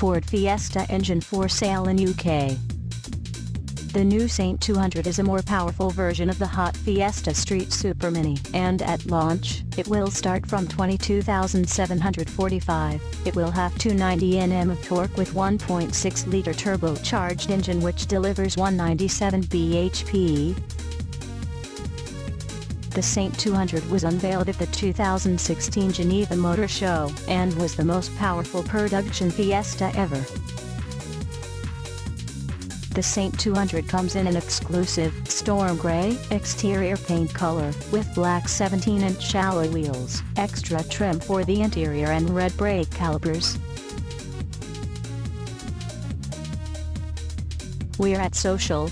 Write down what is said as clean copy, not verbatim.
Ford Fiesta engine for sale in UK. The new Saint 200 is a more powerful version of the hot Fiesta Street Super Mini, and at launch, it will start from 22,745. It will have 290 Nm of torque with 1.6-liter turbocharged engine which delivers 197 bhp. The Saint 200 was unveiled at the 2016 Geneva Motor Show, and was the most powerful production Fiesta ever. The Saint 200 comes in an exclusive, storm grey, exterior paint color, with black 17-inch alloy wheels, extra trim for the interior and red brake calipers. We're at social,